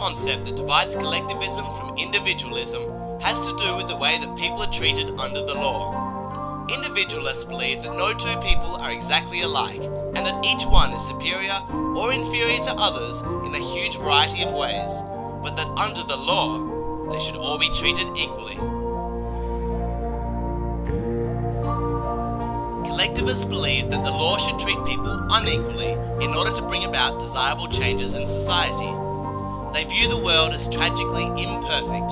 concept that divides collectivism from individualism has to do with the way that people are treated under the law. Individualists believe that no two people are exactly alike, and that each one is superior or inferior to others in a huge variety of ways, but that under the law, they should all be treated equally. Collectivists believe that the law should treat people unequally in order to bring about desirable changes in society. They view the world as tragically imperfect.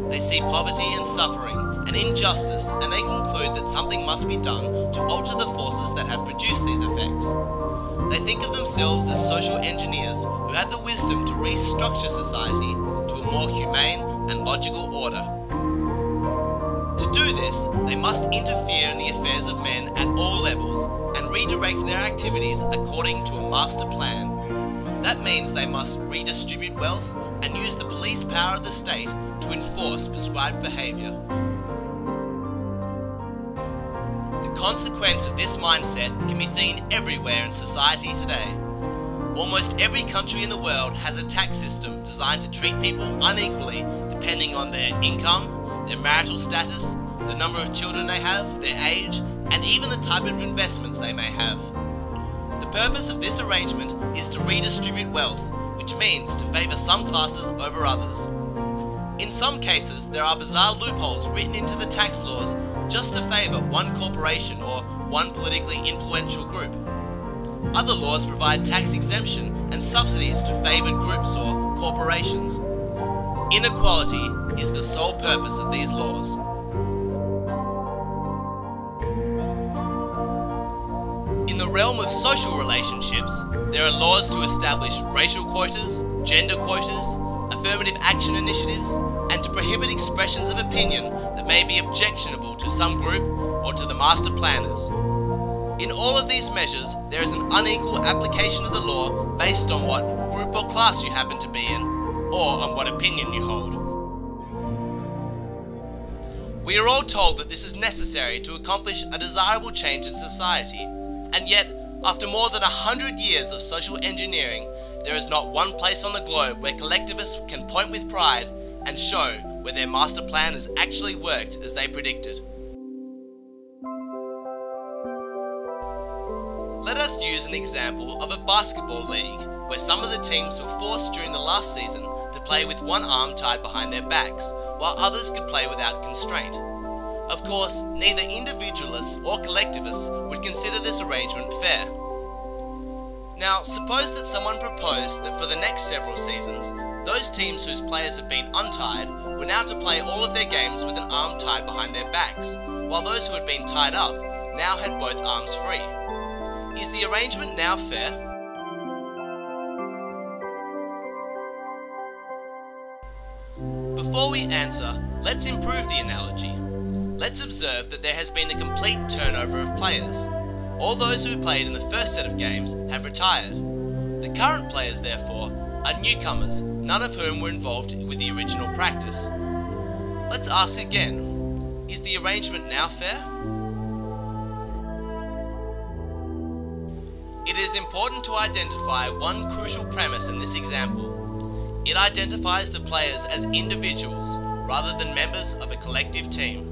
They see poverty and suffering and injustice, and they conclude that something must be done to alter the forces that have produced these effects. They think of themselves as social engineers who have the wisdom to restructure society to a more humane and logical order. To do this, they must interfere in the affairs of men at all levels and redirect their activities according to a master plan. That means they must redistribute wealth and use the police power of the state to enforce prescribed behaviour. The consequence of this mindset can be seen everywhere in society today. Almost every country in the world has a tax system designed to treat people unequally depending on their income, their marital status, the number of children they have, their age, and even the type of investments they may have. The purpose of this arrangement is to redistribute wealth, which means to favour some classes over others. In some cases, there are bizarre loopholes written into the tax laws just to favour one corporation or one politically influential group. Other laws provide tax exemption and subsidies to favoured groups or corporations. Inequality is the sole purpose of these laws. In the realm of social relationships, there are laws to establish racial quotas, gender quotas, affirmative action initiatives, and to prohibit expressions of opinion that may be objectionable to some group or to the master planners. In all of these measures, there is an unequal application of the law based on what group or class you happen to be in, or on what opinion you hold. We are all told that this is necessary to accomplish a desirable change in society, and yet, after more than 100 years of social engineering, there is not one place on the globe where collectivists can point with pride and show where their master plan has actually worked as they predicted. Let us use an example of a basketball league where some of the teams were forced during the last season to play with one arm tied behind their backs, while others could play without constraint. Of course, neither individualists or collectivists would consider this arrangement fair. Now, suppose that someone proposed that for the next several seasons, those teams whose players have been untied were now to play all of their games with an arm tied behind their backs, while those who had been tied up now had both arms free. Is the arrangement now fair? Before we answer, let's improve the analogy. Let's observe that there has been a complete turnover of players. All those who played in the first set of games have retired. The current players, therefore, are newcomers, none of whom were involved with the original practice. Let's ask again, is the arrangement now fair? It is important to identify one crucial premise in this example. It identifies the players as individuals rather than members of a collective team.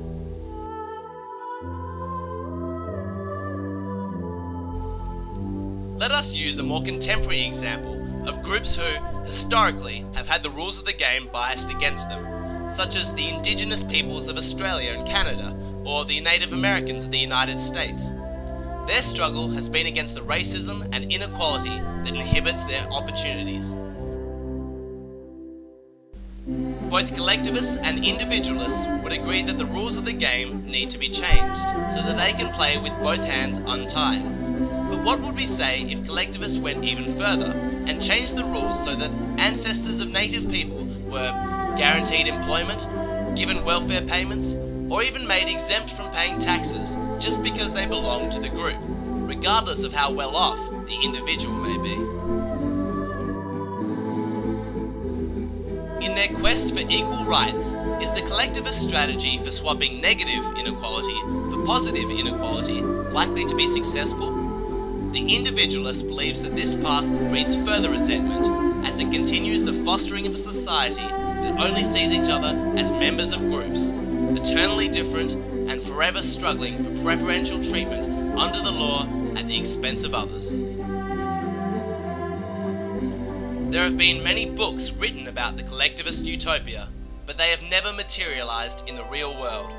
Let us use a more contemporary example of groups who, historically, have had the rules of the game biased against them, such as the indigenous peoples of Australia and Canada, or the Native Americans of the United States. Their struggle has been against the racism and inequality that inhibits their opportunities. Both collectivists and individualists would agree that the rules of the game need to be changed, so that they can play with both hands untied. But what would we say if collectivists went even further and changed the rules so that ancestors of native people were guaranteed employment, given welfare payments, or even made exempt from paying taxes just because they belong to the group, regardless of how well off the individual may be? In their quest for equal rights, is the collectivist strategy for swapping negative inequality for positive inequality likely to be successful? The individualist believes that this path breeds further resentment, as it continues the fostering of a society that only sees each other as members of groups, eternally different and forever struggling for preferential treatment under the law at the expense of others. There have been many books written about the collectivist utopia, but they have never materialized in the real world.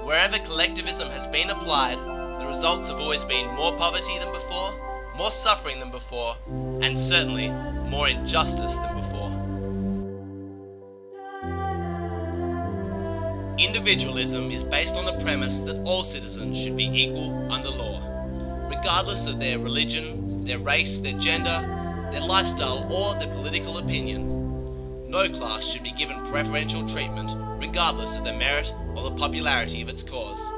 Wherever collectivism has been applied, the results have always been more poverty than before, more suffering than before, and certainly more injustice than before. Individualism is based on the premise that all citizens should be equal under law, regardless of their religion, their race, their gender, their lifestyle, or their political opinion. No class should be given preferential treatment, regardless of the merit or the popularity of its cause.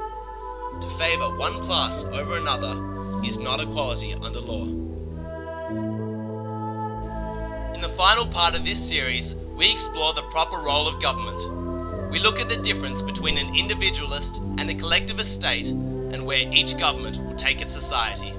To favour one class over another is not equality under law. In the final part of this series, we explore the proper role of government. We look at the difference between an individualist and a collectivist state, and where each government will take its society.